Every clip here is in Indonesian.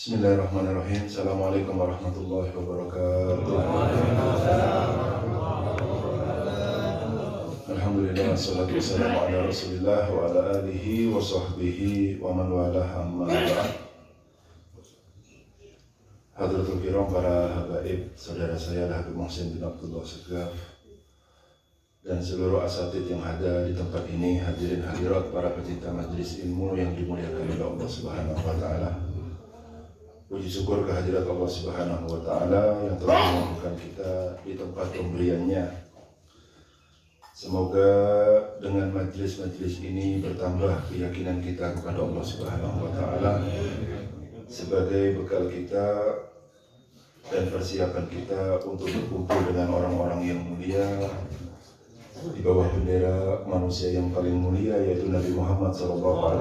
Bismillahirrahmanirrahim. Assalamualaikum warahmatullahi wabarakatuh. Alhamdulillah, wassalatu wassalamu ala rasulillah wa ala alihi wa sahbihi wa man walah amma ba'd. Hadratul kiram, para habaib, saudara saya Habib Muhsin bin Abdullah Segaf dan seluruh asatidz yang ada di tempat ini, hadirin hadirat para pecinta majelis ilmu yang dimuliakan oleh Allah Subhanahu wa taala. Puji syukur kehadirat Allah Subhanahu wa taala yang telah memampukan kita di tempat pemberiannya. Semoga dengan majelis-majelis ini bertambah keyakinan kita kepada Allah Subhanahu wa taala sebagai bekal kita dan persiapan kita untuk berkumpul dengan orang-orang yang mulia di bawah bendera manusia yang paling mulia, yaitu Nabi Muhammad SAW.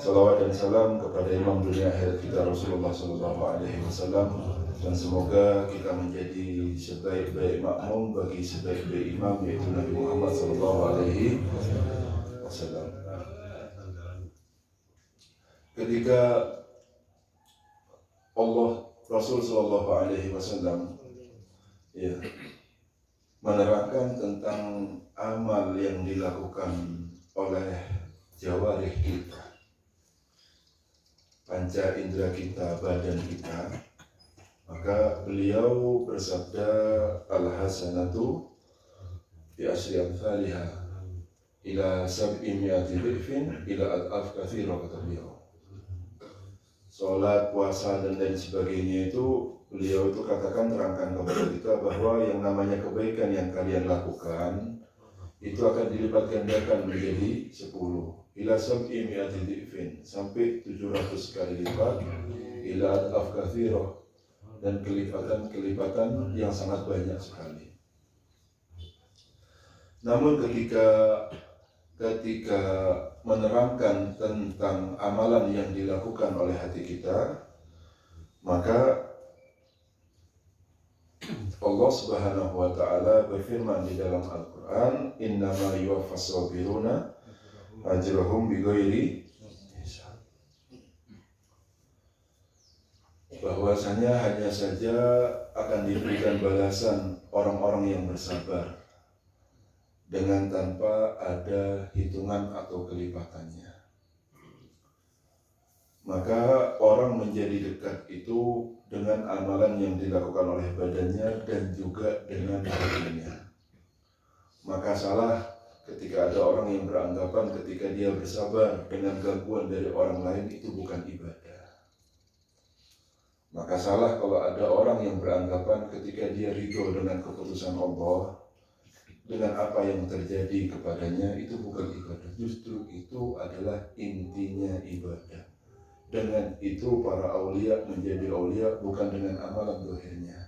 Salawat dan salam kepada imam dunia akhirat kita Rasulullah SAW, dan semoga kita menjadi sebaik-baik makmum bagi sebaik-baik imam, yaitu Nabi Muhammad SAW. Ketika Allah Rasul SAW menerangkan tentang amal yang dilakukan oleh jawarih kita, panca indera kita, badan kita, maka beliau bersabda, al-hasanatu bi asyri amthaliha ila sab'i mi'ati dhifin ila ad'af katsira, kata beliau. Salat, puasa dan lain sebagainya itu beliau itu katakan, terangkan kepada kita bahwa yang namanya kebaikan yang kalian lakukan itu akan dilipat gandakan menjadi 10 ila sab'i mi'ati dhifin, sampai 700 kali lipat, ila ad'af katsira, dan kelipatan yang sangat banyak sekali. Namun ketika menerangkan tentang amalan yang dilakukan oleh hati kita, maka Allah Subhanahu wa taala berfirman di dalam Al-Qur'an, innama yuwaffas sabiruna ajrahum bighairi hisab. Bahwasanya hanya saja akan diberikan balasan orang-orang yang bersabar dengan tanpa ada hitungan atau kelipatannya. Maka orang menjadi dekat itu dengan amalan yang dilakukan oleh badannya dan juga dengan hatinya. Maka salah ketika ada orang yang beranggapan ketika dia bersabar dengan gangguan dari orang lain itu bukan ibadah. Maka salah kalau ada orang yang beranggapan ketika dia ridho dengan keputusan Allah, dengan apa yang terjadi kepadanya, itu bukan ibadah. Justru itu adalah intinya ibadah. Dengan itu para aulia menjadi aulia bukan dengan amalan zahirnya.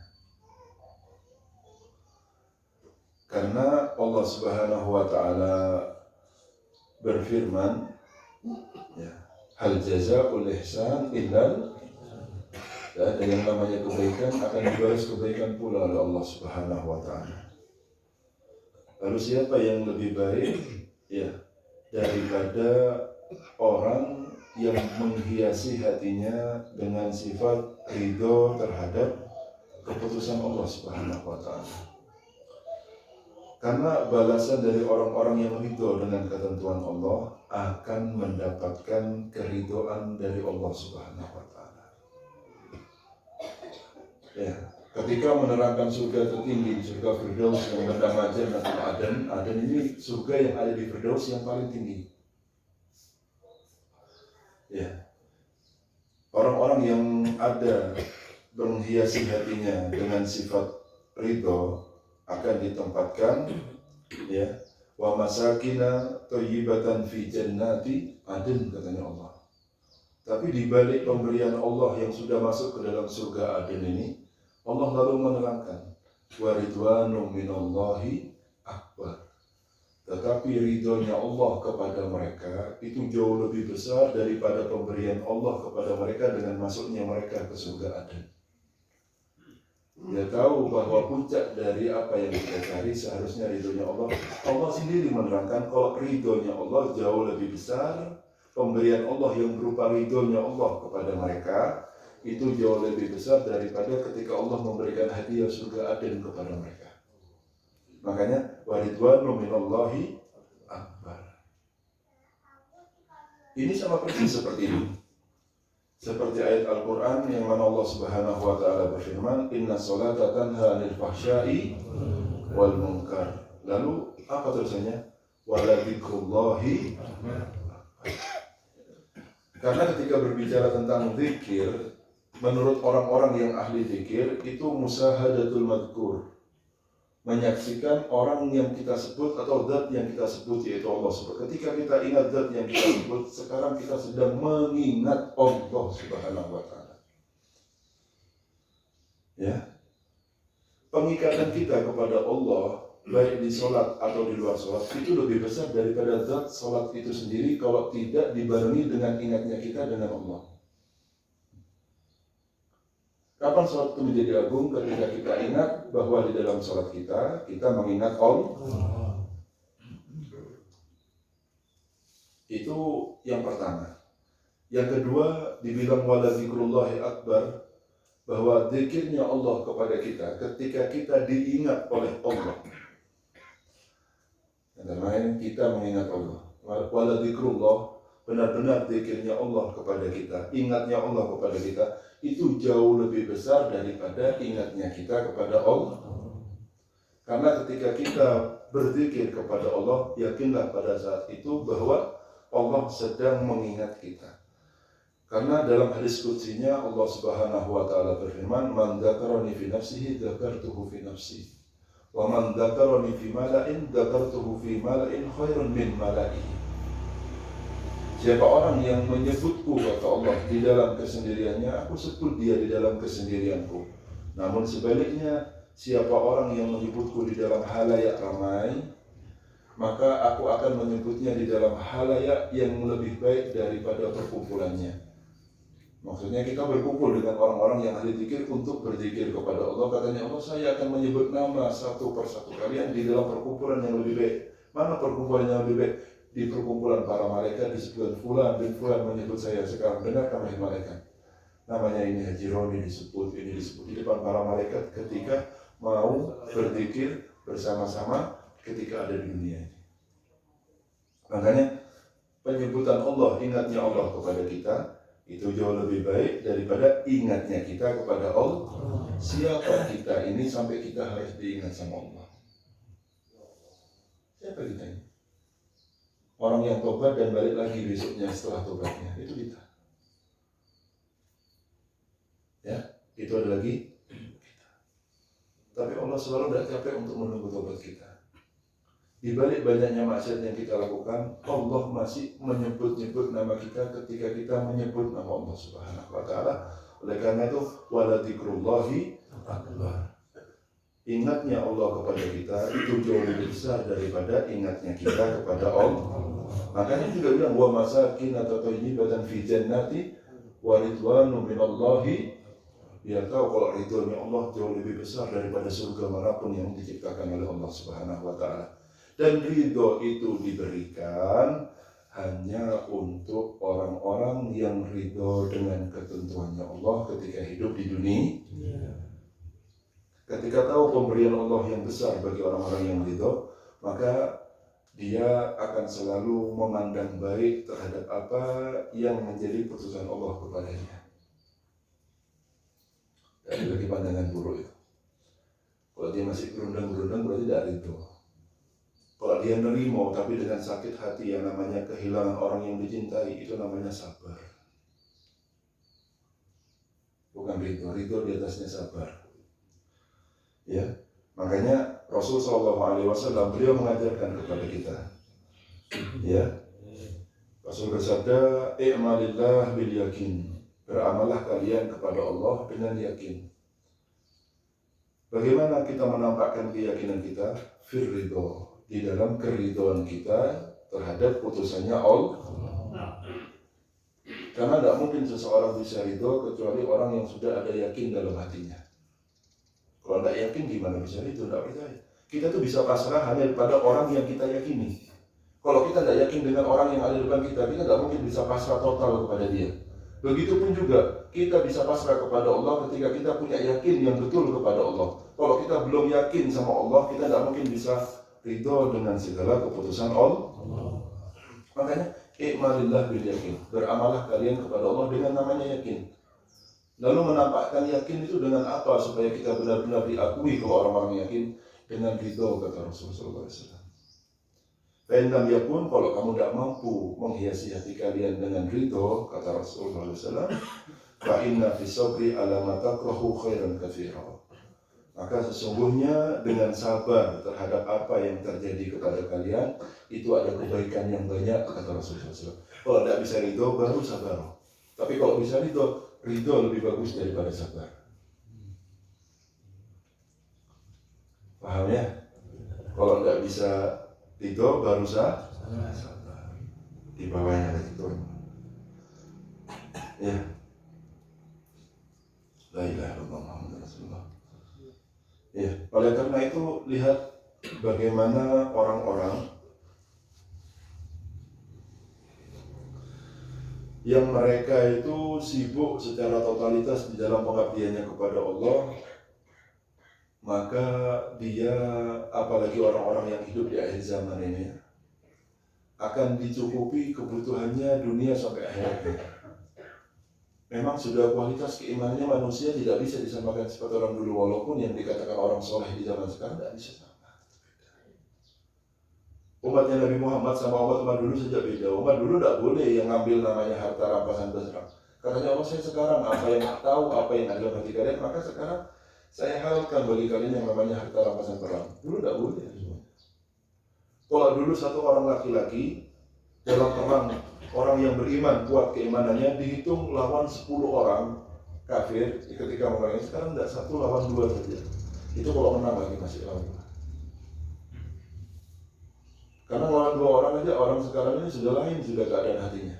Karena Allah Subhanahu wa taala berfirman, hal jazaa'ul ihsan illa, dan yang namanya kebaikan akan dibalas kebaikan pula oleh Allah Subhanahu wa taala. Lalu siapa yang lebih baik daripada orang yang menghiasi hatinya dengan sifat ridho terhadap keputusan Allah Subhanahu wa taala. Karena balasan dari orang-orang yang ridho dengan ketentuan Allah akan mendapatkan keridhoan dari Allah Subhanahu wa taala. Ketika menerangkan surga tertinggi, surga Firdaus yang bernama Jannatul Aden. Aden ini surga yang ada di Firdaus yang paling tinggi. Orang-orang yang ada menghiasi hatinya dengan sifat ridho akan ditempatkan wa masakina thayyibatan fi jannati adn, katanya Allah. Tapi di balik pemberian Allah yang sudah masuk ke dalam surga Aden ini, Allah lalu menerangkan wa ridwanu minallahi akbar. Tetapi ridhonya Allah kepada mereka itu jauh lebih besar daripada pemberian Allah kepada mereka dengan masuknya mereka ke surga Aden. Dia tahu bahwa puncak dari apa yang kita cari seharusnya ridhonya Allah. Allah sendiri menerangkan kalau ridhonya Allah jauh lebih besar pemberian Allah yang berupa ridhonya Allah kepada mereka itu jauh lebih besar daripada ketika Allah memberikan hadiah surga Aden kepada mereka. Makanya waridwanu minallahi akbar. Ini sama persis seperti ini. Seperti ayat Al-Quran yang mana Allah Subhanahu wa ta'ala berfirman, Inna sholata tanha 'anil fahsya'i wal munkar. Lalu apa tulisannya? Waladzikrullahi. Karena ketika berbicara tentang zikir, menurut orang-orang yang ahli zikir itu musahadatul madhkur, menyaksikan orang yang kita sebut atau zat yang kita sebut, yaitu Allah. Ketika kita ingat zat yang kita sebut, sekarang kita sedang mengingat Allah Subhanahu wa ta'ala. Ya, pengikatan kita kepada Allah baik di sholat atau di luar sholat itu lebih besar daripada zat sholat itu sendiri kalau tidak dibarengi dengan ingatnya kita dengan Allah. Kapan sholat itu menjadi agung? Ketika kita ingat bahwa di dalam sholat kita mengingat Allah. Itu yang pertama. Yang kedua, dibilang waladzikrullahi akbar, bahwa zikirnya Allah kepada kita ketika kita diingat oleh Allah. Yang lain, kita mengingat Allah. Waladzikrullah, benar-benar zikirnya Allah kepada kita, ingatnya Allah kepada kita, itu jauh lebih besar daripada ingatnya kita kepada Allah. Karena ketika kita berzikir kepada Allah, yakinlah pada saat itu bahwa Allah sedang mengingat kita. Karena dalam hadis qudsinya Allah Subhanahu wa ta'ala berfirman, Man dzakarani fi nafsihi dzakartuhu fi nafsi, wa man dzakarani fi mala'in dzakartuhu fi mala'in khairun min mala'ihi. Siapa orang yang menyebutku, kata Allah, di dalam kesendiriannya, aku sebut dia di dalam kesendirianku. Namun sebaliknya, siapa orang yang menyebutku di dalam halayak ramai, maka aku akan menyebutnya di dalam halayak yang lebih baik daripada perkumpulannya. Maksudnya kita berkumpul dengan orang-orang yang ahli zikir untuk berzikir kepada Allah. Katanya Allah, saya akan menyebut nama satu persatu kalian di dalam perkumpulan yang lebih baik. Mana perkumpulan yang lebih baik? Di perkumpulan para malaikat disebutkan fulan bin fulan menyebut saya sekarang. Dengarkan wahai malaikat, namanya ini Haji Roni disebut, ini disebut di depan para malaikat ketika mau berzikir bersama-sama ketika ada di dunia ini. Makanya penyebutan Allah, ingatnya Allah kepada kita itu jauh lebih baik daripada ingatnya kita kepada Allah. Siapa kita ini sampai kita harus diingat sama Allah? Siapa kita ini? Orang yang tobat dan balik lagi besoknya setelah tobatnya, itu kita. Ya, itu ada lagi kita. Tapi Allah selalu tidak capek untuk menunggu tobat kita. Di balik banyaknya maksiat yang kita lakukan, Allah masih menyebut-nyebut nama kita ketika kita menyebut nama Allah Subhanahu wa ta'ala. Oleh karena itu, waladzikrullahi akbar. Ingatnya Allah kepada kita itu jauh lebih besar daripada ingatnya kita kepada Allah. Makanya juga bilang wa masakin atau thayyibatan fi jannati wa ridwanu minallahi. Biar tahu kalau ridhonya Allah jauh lebih besar daripada surga manapun yang diciptakan oleh Allah Subhanahu wa ta'ala. Dan ridho itu diberikan hanya untuk orang-orang yang ridho dengan ketentuannya Allah ketika hidup di dunia. Ketika tahu pemberian Allah yang besar bagi orang-orang yang ridho, maka dia akan selalu memandang baik terhadap apa yang menjadi putusan Allah kepadanya. Dan bagi pandangan buruk itu. Kalau dia masih berundang-berundang berarti tidak ridho. Kalau dia nerimo tapi dengan sakit hati yang namanya kehilangan orang yang dicintai, itu namanya sabar. Bukan ridho, ridho di atasnya sabar. Ya, makanya Rasul SAW beliau mengajarkan kepada kita. Ya, Rasul bersabda, "I'malillah bil yakin." Beramallah kalian kepada Allah dengan yakin. Bagaimana kita menampakkan keyakinan kita? Fir ridho, di dalam keridhaan kita terhadap putusannya Allah. Karena tidak mungkin seseorang bisa ridho kecuali orang yang sudah ada yakin dalam hatinya. Kalau tidak yakin gimana bisa ridho? Tidak percaya. Kita tuh bisa pasrah hanya pada orang yang kita yakini. Kalau kita tidak yakin dengan orang yang ada di depan kita, kita tidak mungkin bisa pasrah total kepada dia. Begitupun juga kita bisa pasrah kepada Allah ketika kita punya yakin yang betul kepada Allah. Kalau kita belum yakin sama Allah, kita tidak mungkin bisa ridho dengan segala keputusan Allah. Makanya i'malillah bil yakin. Beramalah kalian kepada Allah dengan namanya yakin. Lalu menampakkan yakin itu dengan apa supaya kita benar-benar diakui kalau orang-orang yakin? Dengan ridho, kata Rasulullah SAW. Fa'indam yakun, kalau kamu tidak mampu menghiasi hati kalian dengan ridho, kata Rasulullah SAW, fa'inna fi sabri ala ma takrahu khairan katsira. Maka sesungguhnya dengan sabar terhadap apa yang terjadi kepada kalian, itu ada kebaikan yang banyak, kata Rasulullah SAW. Kalau tidak bisa ridho, baru sabar. Tapi kalau bisa ridho lebih bagus daripada sabar. Paham ya? Kalau tidak bisa ridho, baru sabar. Di bawahnya itu. Ya. La ilaha illallah Muhammadur Rasulullah. Ya, oleh karena itu lihat bagaimana orang-orang yang mereka itu sibuk secara totalitas di dalam pengabdiannya kepada Allah, maka dia, apalagi orang-orang yang hidup di akhir zaman ini, akan dicukupi kebutuhannya dunia sampai akhirnya. Memang sudah kualitas keimanannya manusia tidak bisa disamakan seperti orang dulu, walaupun yang dikatakan orang soleh di zaman sekarang tidak bisa sama. Umatnya Nabi Muhammad sama umat dulu saja beda. Umat dulu tidak boleh yang ngambil namanya harta rampasan berserang. Katanya Allah, saya sekarang apa yang tahu, apa yang ada bagi kalian, maka sekarang saya halalkan bagi kalian yang namanya harta rampasan perang. Dulu tidak boleh. Kalau dulu satu orang laki-laki dalam perang, orang yang beriman kuat keimanannya dihitung lawan 10 orang kafir ketika memerangi. Sekarang tidak, 1 lawan 2 saja. Itu kalau menang lagi masih lawan 2. Karena lawan 2 orang aja, orang sekarang ini sudah lain, sudah keadaan hatinya.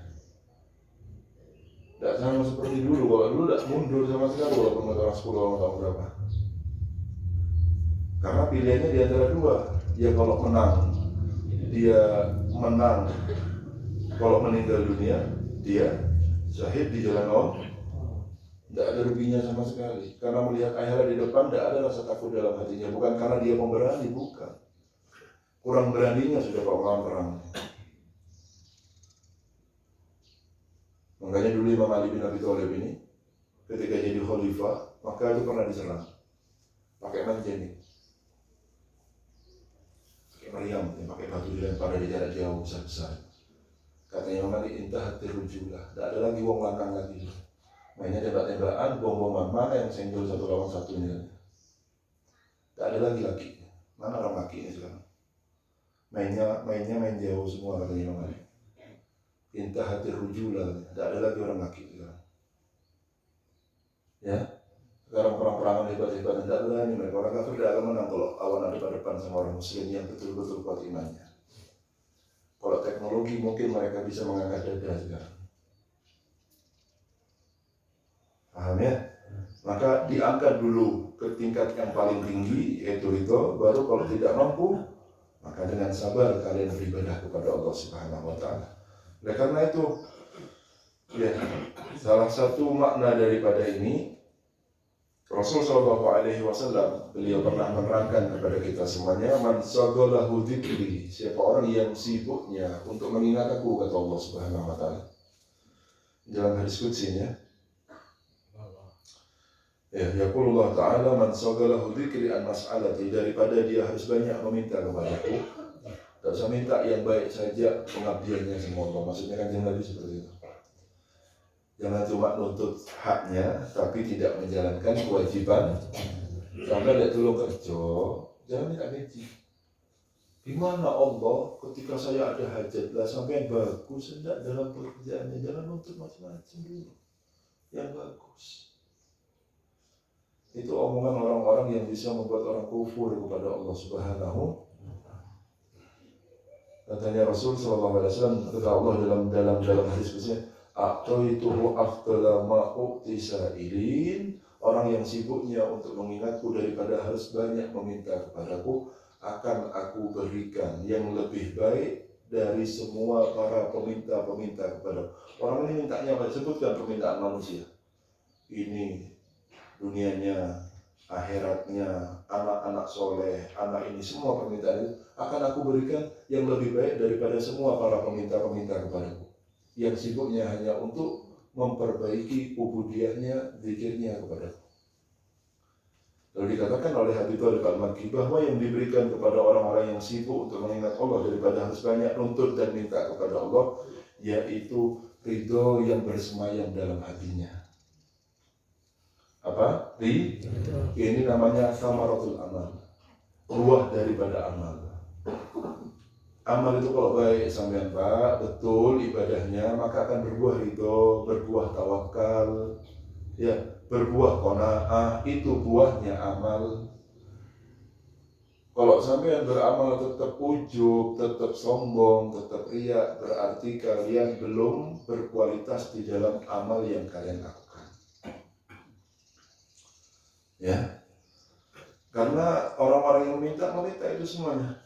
Tidak sama seperti dulu. Kalau dulu tidak mundur sama sekali walaupun orang 10 orang tahun berapa. Karena pilihannya di antara 2. Ya kalau menang, dia menang. Kalau meninggal dunia, dia syahid di jalan Allah. Tidak ada ruginya sama sekali. Karena melihat akhirat di depan, tidak ada rasa takut dalam hatinya. Bukan karena dia pemberani, bukan. Kurang beraninya sudah kalau melawan perang. Makanya dulu Imam Ali bin Abi Thalib ini, ketika jadi khalifah, maka itu pernah diserang. Pakai manjenik. Pakai meriam, pakai batu dilempar dari jarak jauh besar-besar. Katanya Imam Ali, intah tirujulah. Tidak ada lagi wong lanang lagi. Mainnya tembak-tembakan, bom-boman. Mana yang senjol 1 lawan 1 ini? Tidak ada lagi laki. Mana orang laki ini sekarang? Mainnya main jauh semua, katanya Imam Ali. Intah tirujulah. Tidak ada lagi orang laki sekarang. Ya, sekarang perang-perangan hebat-hebat, tidak berani mereka. Orang kafir tidak akan menang kalau awan ada depan sama orang muslim yang betul-betul kuat imannya. Kalau teknologi mungkin mereka bisa mengangkat dada sekarang. Paham ya? Maka diangkat dulu ke tingkat yang paling tinggi, yaitu ridho. Baru kalau tidak mampu, maka dengan sabar kalian beribadah kepada Allah Subhanahu wa Ta'ala. Oleh karena itu, ya, salah satu makna daripada ini, Rasulullah SAW, beliau pernah menerangkan kepada kita semuanya, man sagalahu dzikri, siapa orang yang sibuknya untuk mengingat aku, kata Allah Subhanahu wa Ta'ala dalam hadis qudsi ya. Ya, yaqulullah ta'ala, man sagalahu dzikri an mas'alati, daripada dia harus banyak meminta kepadaku, tak usah minta yang baik saja pengabdiannya semua. Maksudnya kan jangan lebih seperti itu. Jangan cuma nuntut haknya, tapi tidak menjalankan kewajiban. Sampai dia tolong kerja, jangan minta gaji. Gimana Allah ketika saya ada hajat lah sampai yang bagus, enggak dalam pekerjaannya, jangan nuntut macam-macam dulu. Yang bagus. Itu omongan orang-orang yang bisa membuat orang kufur kepada Allah Subhanahu. Katanya Rasul SAW, kata Allah dalam hadis qudsi, a'taituhu afdala ma u'tisailin, orang yang sibuknya untuk mengingatku daripada harus banyak meminta kepadaku, akan aku berikan yang lebih baik dari semua para peminta-peminta kepada orang ini. Mintanya apa? Sebutkan permintaan manusia. Ini dunianya, akhiratnya, anak-anak soleh, anak ini, semua permintaan itu akan aku berikan yang lebih baik daripada semua para peminta-peminta kepadaku, yang sibuknya hanya untuk memperbaiki ubudiyahnya, zikirnya kepadaku. Lalu dikatakan oleh Habib Thalib Al-Makki bahwa yang diberikan kepada orang-orang yang sibuk untuk mengingat Allah daripada harus banyak nuntut dan minta kepada Allah, yaitu ridho yang bersemayam dalam hatinya. Apa? Ini namanya samaratul amal, buah daripada amal. Amal itu kalau baik sampean Pak, betul ibadahnya, maka akan berbuah ridho, berbuah tawakal, ya, berbuah qanaah, itu buahnya amal. Kalau sampean beramal tetap ujub, tetap sombong, tetap riya, berarti kalian belum berkualitas di dalam amal yang kalian lakukan. Ya, karena orang-orang yang meminta itu semuanya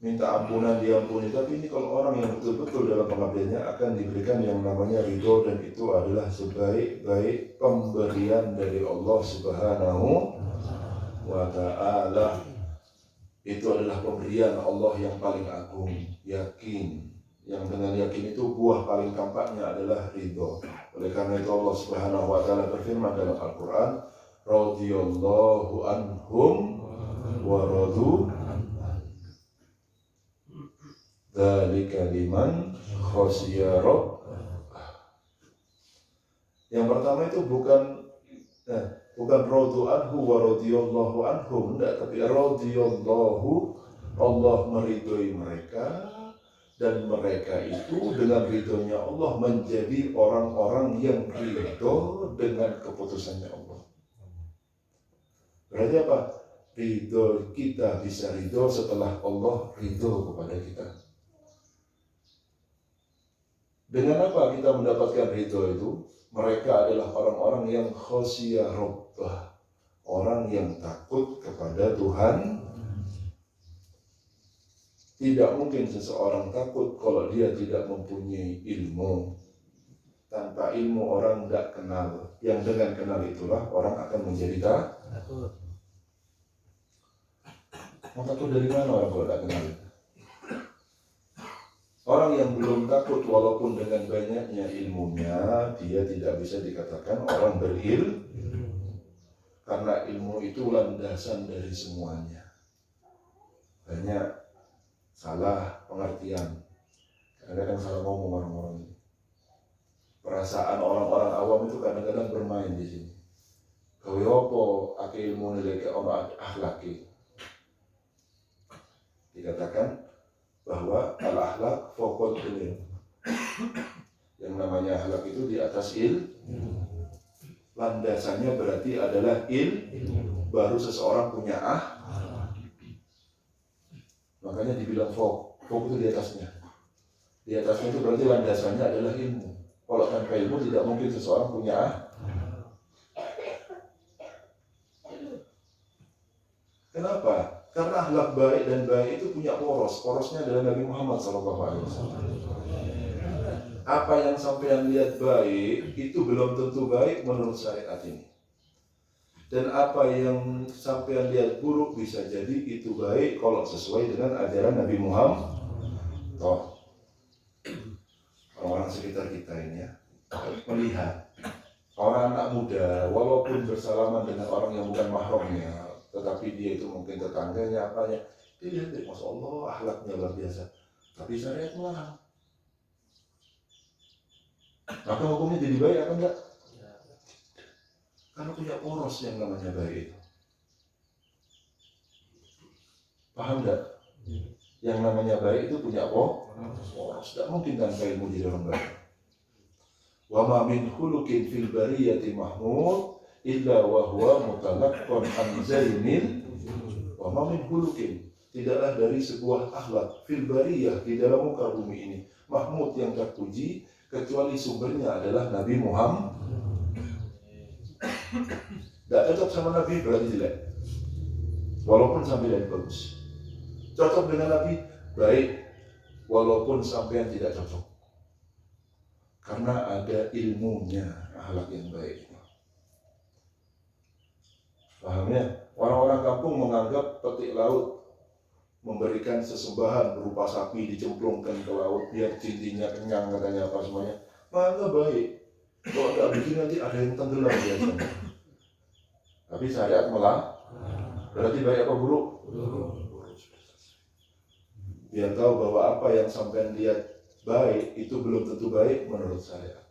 minta ampunan, diampuni. Tapi ini kalau orang yang betul-betul dalam pengabdiannya akan diberikan yang namanya ridho, dan itu adalah sebaik-baik pemberian dari Allah Subhanahu wa Ta'ala. Itu adalah pemberian Allah yang paling agung. Yakin, yang dengan yakin itu buah paling tampaknya adalah ridho. Oleh karena itu Allah Subhanahu wa Ta'ala berfirman dalam Al-Quran, radhiyallahu anhum wa radu dzalika liman khasyiya rabb. Yang pertama itu bukan radu anhu wa radhiyallahu anhum, enggak, tapi radhiyallahu, Allah meridhoi mereka, dan mereka itu dengan ridhonya Allah menjadi orang-orang yang ridho dengan keputusannya Allah. Berarti apa? Ridho, kita bisa ridho setelah Allah ridho kepada kita. Dengan apa kita mendapatkan ridho itu? Mereka adalah orang-orang yang khasyiya rabbah, orang yang takut kepada Tuhan. Tidak mungkin seseorang takut kalau dia tidak mempunyai ilmu. Tanpa ilmu orang tidak kenal. Yang dengan kenal itulah orang akan menjadi takut. Mau takut dari mana orang kalau tidak kenal? Orang yang belum takut walaupun dengan banyaknya ilmunya, dia tidak bisa dikatakan orang berilmu. Karena ilmu itu landasan dari semuanya. Banyak salah pengertian. Kadang-kadang salah ngomong orang-orang ini. Perasaan orang-orang awam itu kadang-kadang bermain di sini. Kau yopo ake ilmu nilai ke orang akhlaki. Dikatakan bahwa al-akhlak fokot ilmu. Yang namanya akhlak itu di atas ilmu. Landasannya berarti adalah ilmu. Baru seseorang punya makanya dibilang fok itu di atasnya. Di atasnya itu berarti landasannya adalah ilmu. Kalau tanpa ilmu tidak mungkin seseorang punya Kenapa? Karena akhlak baik dan baik itu punya poros. Porosnya adalah Nabi Muhammad SAW. Apa yang sampean lihat baik itu belum tentu baik menurut syariat ini. Dan apa yang sampean lihat buruk bisa jadi itu baik kalau sesuai dengan ajaran Nabi Muhammad. Toh orang-orang sekitar kita ini ya, melihat orang anak muda walaupun bersalaman dengan orang yang bukan mahramnya, tetapi dia itu mungkin tetangganya, apanya, dia lihat, Masya Allah, akhlaknya luar biasa. Tapi syariat melarang. Maka hukumnya jadi baik apa enggak? Karena punya poros yang namanya baik. Paham enggak? Yang namanya baik itu punya poros. Tidak mungkin tanpa ilmu jadi orang baik. Wa ma min khuluqin fil bariyati mahmud illa wa huwa mutalaqqan an zainil. Wa ma min khuluqin, tidaklah dari sebuah akhlak fil bariyah, di dalam muka bumi ini, mahmud yang terpuji, kecuali sumbernya adalah Nabi Muhammad. Tidak cocok sama Nabi berarti jelek. Walaupun sampai dan bagus. Cocok dengan Nabi baik. walaupun sampean tidak cocok. Karena ada ilmunya akhlak yang baik. Paham ya? Orang-orang kampung menganggap petik laut memberikan sesembahan berupa sapi dicemplungkan ke laut biar cintinya kenyang katanya apa semuanya. Maka baik. Kalau tidak begini nanti ada yang tenggelam biasanya. Tapi syariat malah berarti baik apa buruk? Biar tahu bahwa apa yang sampean lihat baik itu belum tentu baik menurut saya.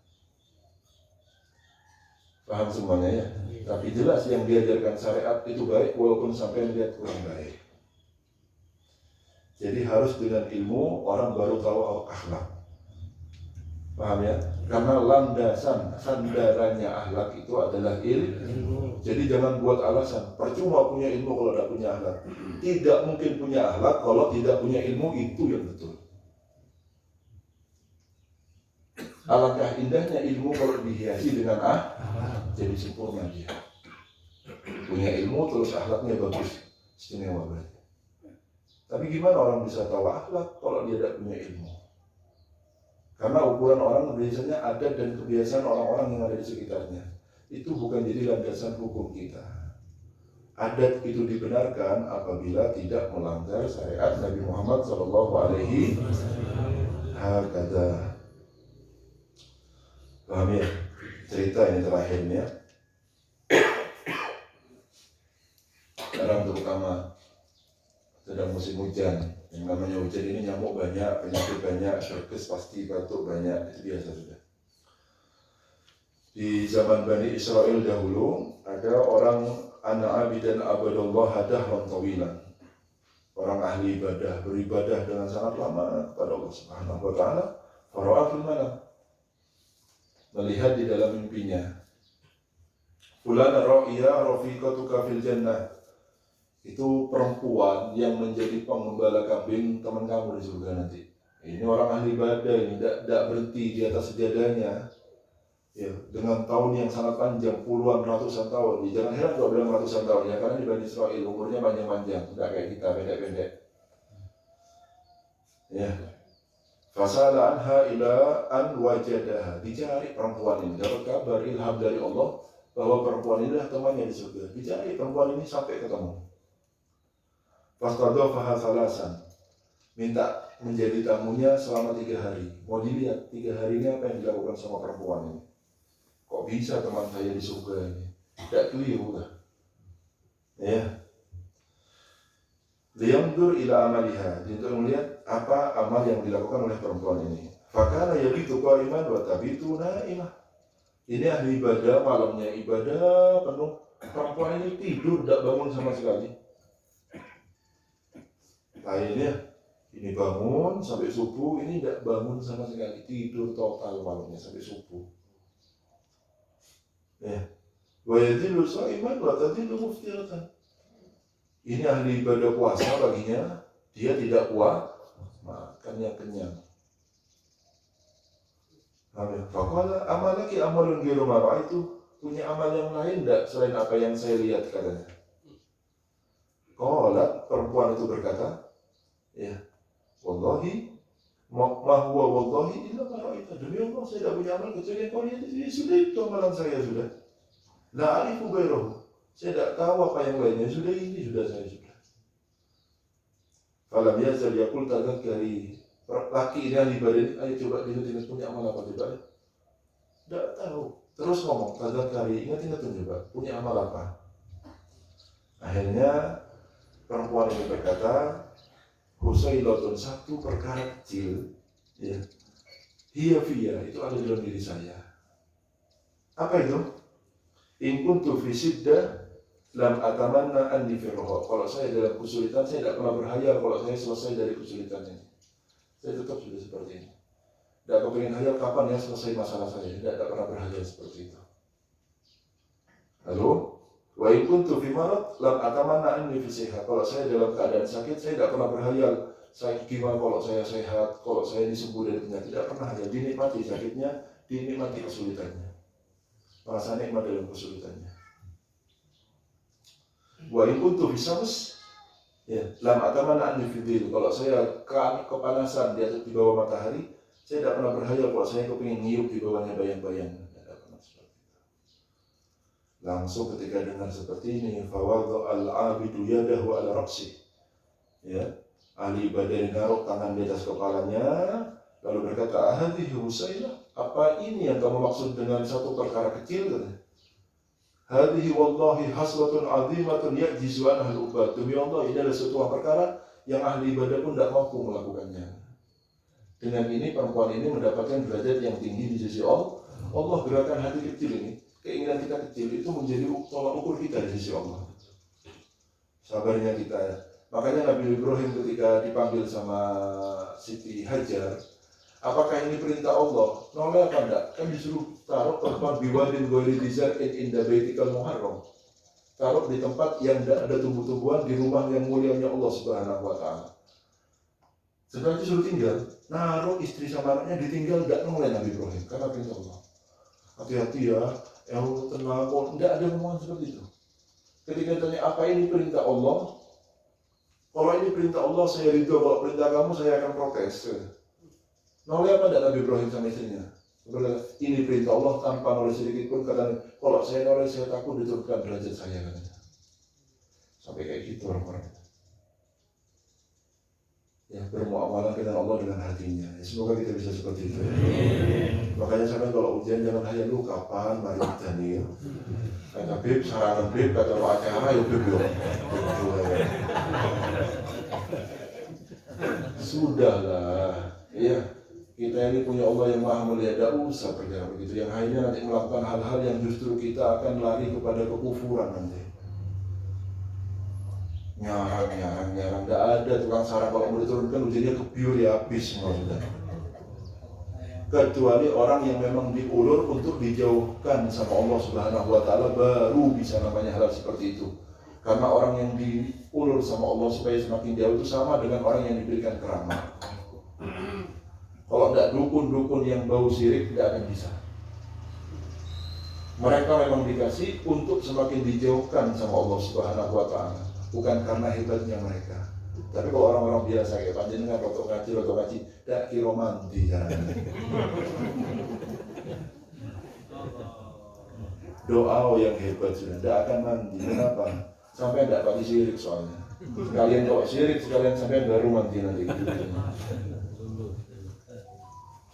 Paham semuanya ya? Tapi jelas yang diajarkan syariat itu baik walaupun sampean lihat kurang baik. Jadi harus dengan ilmu orang baru tahu akhlak. Paham ya? Karena landasan sandarannya akhlak itu adalah ilmu. Jadi jangan buat alasan percuma punya ilmu kalau tidak punya akhlak. Tidak mungkin punya akhlak kalau tidak punya ilmu, itu yang betul. Alangkah indahnya ilmu kalau dihiasi dengan jadi sempurna dia. Punya ilmu terus akhlaknya bagus, istimewa berarti. Tapi gimana orang bisa tahu akhlak kalau dia tidak punya ilmu? Karena ukuran orang biasanya adat dan kebiasaan orang-orang yang ada di sekitarnya. Itu bukan jadi landasan hukum kita. Adat itu dibenarkan apabila tidak melanggar syariat Nabi Muhammad SAW. Hakata. Paham ya? Cerita ini terakhirnya. Sekarang terutama sedang musim hujan. Yang namanya hujan ini nyamuk banyak, penyakit banyak, syurkes pasti, batuk banyak, itu biasa sudah. Di zaman Bani Israel dahulu ada orang anak abidan abadallah hadahran tawilan. Orang ahli ibadah, beribadah dengan sangat lama kepada Allah Subhanahu wa taala. Fara'a fil manam, melihat di dalam mimpinya. Fulana ra'iya rafiqatuka fil jannah. Itu perempuan yang menjadi pengembala kambing teman kamu di surga nanti. Ini orang ahli ibadah, ini tidak berhenti di atas sejadahnya. Ya, dengan tahun yang sangat panjang, puluhan ratusan tahun. Jangan heran kalau bilang ratusan tahun ya, karena di Bani Israel umurnya panjang-panjang, tidak kayak kita pendek-pendek. Ya. Fasala anha ila an wajadaha. Dicari perempuan ini, dapat kabar ilham dari Allah bahwa perempuan ini adalah temannya di surga. Dicari perempuan ini sampai ketemu. Fastadhafaha salasan, minta menjadi tamunya selama 3 hari. Mau dilihat 3 hari ini apa yang dilakukan sama perempuan ini. Kok bisa teman saya di surga ini? Tidak keliru lah. Ya. Liyandur ila amaliha, untuk melihat apa amal yang dilakukan oleh perempuan ini. Fakana yabitu qa'iman wa tabitu na'imah. Ini ahli ibadah, malamnya ibadah penuh. Perempuan ini tidur, tidak bangun sama sekali. Lainnya, ini bangun sampai subuh, ini tidak bangun sama sekali, tidur total malamnya sampai subuh. Ya, wa yadillu sha'iman wa tadillu muftiratan. Ini ahli ibadah puasa baginya, dia tidak puas, makannya kenyang. Faqala amalaki amalun ghairu ma ra'aitu, punya amal yang lain tidak selain apa yang saya lihat katanya. Qalat, perempuan itu berkata, ya, wallahi ma huwa wallahi illa ma ra'aita. Demi Allah saya tidak punya amal kecuali yang kau lihat itu. Sudah itu amalan saya sudah. La arifu ghairahu. Saya tidak tahu apa yang lainnya. Sudah ini sudah saya sudah. Falam yazal yaqul tadzakkari. Laki ini ahli ibadah ini, ayo coba ingat-ingat punya amal apa coba. Tidak tahu. Terus ngomong tadzakkari, ingat-ingat coba punya amal apa. Akhirnya perempuan ini berkata, Husailatun, satu perkara kecil, ya, hiya fiya, itu ada dalam diri saya. Apa itu? In kuntu fi siddah lam atamanna anni fi raha. Kalau saya dalam kesulitan, saya tidak pernah berhayal kalau saya selesai dari kesulitan ini. Saya tetap sudah seperti ini. Tidak kepingin hayal kapan ya selesai masalah saya. Tidak pernah berhayal seperti itu. Lalu, wa in kuntu fi marad lam atamanna anni fi sihat. Kalau saya dalam keadaan sakit, saya tidak pernah berhayal saya gimana kalau saya sehat, kalau saya disembuh dari penyakit. Tidak pernah hanya dinikmati sakitnya, dinikmati kesulitannya. Merasa nikmat dalam kesulitannya. Wa in kuntu fi sams Ya, lam atamana an fidil. Kalau saya kepanasan di bawah matahari, saya tidak pernah berhayal kalau saya kepingin nyiup di bawahnya bayang-bayang. Tidak pernah seperti itu. Langsung ketika dengar seperti ini, fawadha al-abidu yadahu ala raqsi. Ya, ahli ibadah menaruh tangan di atas kepalanya, lalu berkata, "Hadhihi Husailah, apa ini yang kamu maksud dengan satu perkara kecil?" Hadhihi wallahi haslatun azimatun ya'jizu anha al-ubad. Demi Allah, ini adalah suatu perkara yang ahli ibadah pun tidak mampu melakukannya. Dengan ini perempuan ini mendapatkan derajat yang tinggi di sisi Allah. Allah gerakan hati kecil ini, keinginan kita kecil itu menjadi tolak ukur kita di sisi Allah. Sabarnya kita. Makanya Nabi Ibrahim ketika dipanggil sama Siti Hajar, apakah ini perintah Allah? Nolnya apa enggak? Kan disuruh taruh tempat biwadin ghairi dzar'in inda baitikal muharram. Taruh di tempat yang tidak ada tumbuh-tumbuhan di rumah yang mulianya Allah Subhanahu wa taala. Setelah itu suruh tinggal, naruh istri sama anaknya ditinggal, tidak noleh Nabi Ibrahim karena perintah Allah. Hati-hati ya, tenang kok, tidak ada omongan seperti itu. Ketika ditanya apa ini perintah Allah? Kalau ini perintah Allah saya ridho, kalau perintah kamu saya akan protes. Noleh apa tidak Nabi Ibrahim sama istrinya? Ini perintah Allah tanpa noleh sedikit pun. Katanya, kalau saya noleh saya takut diturunkan derajat saya. Katanya. Sampai kayak gitu orang-orang. Ya, bermuamalah dengan Allah dengan hatinya. Ya, semoga kita bisa seperti itu. Makanya sampai kalau ujian jangan hanya lu kapan mari kita nih. Kata Bib, sarangan Bib, kata mau acara ya Bib yuk. Sudahlah, iya. Kita ini punya Allah yang maha melihat, tidak usah percaya begitu. Yang akhirnya nanti melakukan hal-hal yang justru kita akan lari kepada kekufuran nanti. Nyarang, tidak ada tukang sarang kalau mau diturunkan ujiannya kebiur ya habis semua sudah. Kecuali orang yang memang diulur untuk dijauhkan sama Allah Subhanahu wa taala baru bisa namanya hal seperti itu. Karena orang yang diulur sama Allah supaya semakin jauh itu sama dengan orang yang diberikan keramat. Kalau tidak dukun-dukun yang bau sirik tidak akan bisa. Mereka memang dikasih untuk semakin dijauhkan sama Allah Subhanahu wa taala, bukan karena hebatnya mereka. Tapi kalau orang-orang biasa kayak panjenengan roto ngaji, tidak kira mandi jangan. Doa yang hebat sudah tidak akan mandi. Kenapa? Sampai tidak pakai sirik soalnya. Kalian kalau sirik sekalian sampai baru mandi nanti.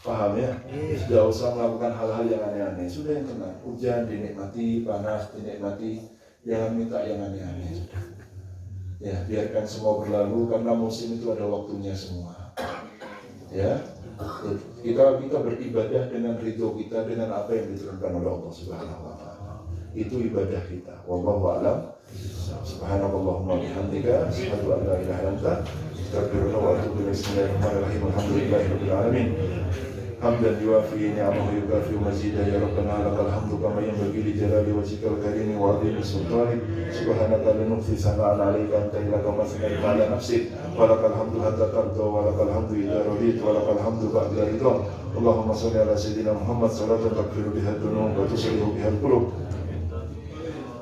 Paham ya? Sudah usah melakukan hal-hal yang aneh-aneh. Sudah yang tenang. Hujan dinikmati, panas dinikmati. Jangan minta yang aneh-aneh. Ya, biarkan semua berlalu karena musim itu ada waktunya semua. Ya, kita beribadah dengan ridho kita dengan apa yang diturunkan oleh Allah Subhanahu wa taala. Itu ibadah kita. Wallahu a'lam. Subhanallahumma wa bihamdika asyhadu an la ilaha illa anta astaghfiruka wa atubu ilaik. Bismillahirrahmanirrahim. Alhamdulillahirabbil alamin. Hamdan yuafi ni'amahu yukafi mazidah ya Rabbana lakal hamdu kama yanbaghi li jalali wajhikal karim wa 'azimi sultanik. Subhanaka la nuhsi sana'an 'alaika anta illa kama sanaita 'ala nafsik. Wa lakal hamdu hatta tarda wa lakal hamdu idza radita wa lakal hamdu ba'da ridha. Allahumma shalli ala sayyidina Muhammad salatan taghfiru biha dzunub wa tuslihu biha al-qulub.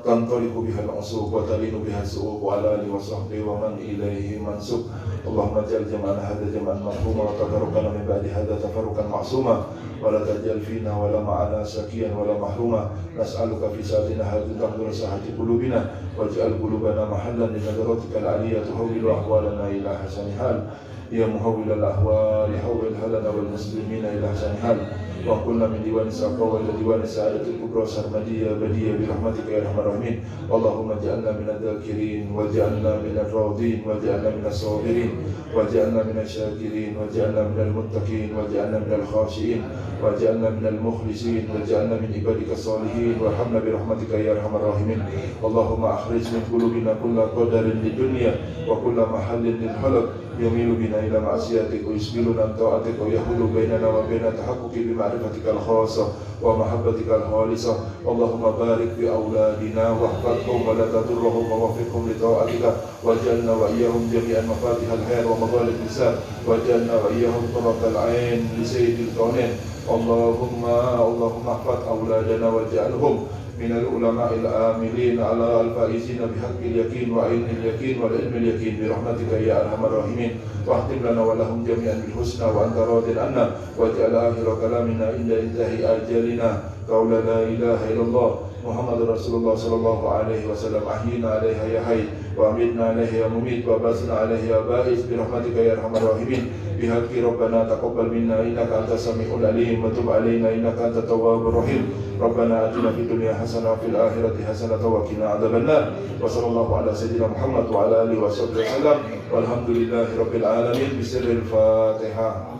تنطلق بها العصوب وتلين بها السؤوب وعلى آله وصحبه ومن إليه منسوب. اللهم اجعل جمعنا هذا جمعا مرحوما وتفرقنا من بعد هذا تفرقا معصوما ولا تجعل فينا ولا معنا شقيا ولا محروما. نسألك في ساعتنا هذه تحضر ساعة قلوبنا واجعل قلوبنا محلا لنظرتك العلية تهول أحوالنا إلى حسن حال. يا مهول الأحوال حول لنا والمسلمين إلى حسن حال. وكلنا من ديوان السقاوة إلى ديوان السعادة الكبرى سرمدية بدية برحمتك يا أرحم الراحمين. اللهم اجعلنا من الذاكرين واجعلنا من الراضين واجعلنا من الصابرين واجعلنا من الشاكرين واجعلنا من المتقين واجعلنا من الخاشعين واجعلنا من المخلصين واجعلنا من عبادك الصالحين وارحمنا برحمتك يا أرحم الراحمين. اللهم أخرج من قلوبنا كل قدر للدنيا وكل محل للحلق يميل بنا إلى معصيتك ويشغلنا عن طاعتك ويحول بيننا وبين تحقق بمعرفتك الخاصة ومحبتك الخالصة. اللهم بارك في أولادنا واحفظهم ولا تضرهم ووفقهم لطاعتك واجعلنا وإياهم جميعا مفاتيح الخير ومغالق الرزق واجعلنا وإياهم قرة العين لسيد الكونين. اللهم احفظ أولادنا واجعلهم من العلماء العاملين على الفائزين بحق اليقين وعين اليقين والعلم اليقين برحمتك يا أرحم الراحمين. واختم لنا ولهم جميعا بالحسنى وأنت راض عنا، واجعل آخر كلامنا عند انتهاء أجلنا قول لا إله إلا الله محمد رسول الله صلى الله عليه وسلم. أحيينا عليها يا حي وأميتنا عليها يا مميت وباسنا عليها يا بائس برحمتك يا أرحم الراحمين. بحق ربنا تقبل منا إنك أنت السميع العليم وتب علينا إنك أنت التواب الرحيم. ربنا آتنا في الدنيا حسنة وفي الآخرة حسنة وقنا عذاب النار. وصلى الله على سيدنا محمد وعلى آله وصحبه وسلم والحمد لله رب العالمين. بسر الفاتحة.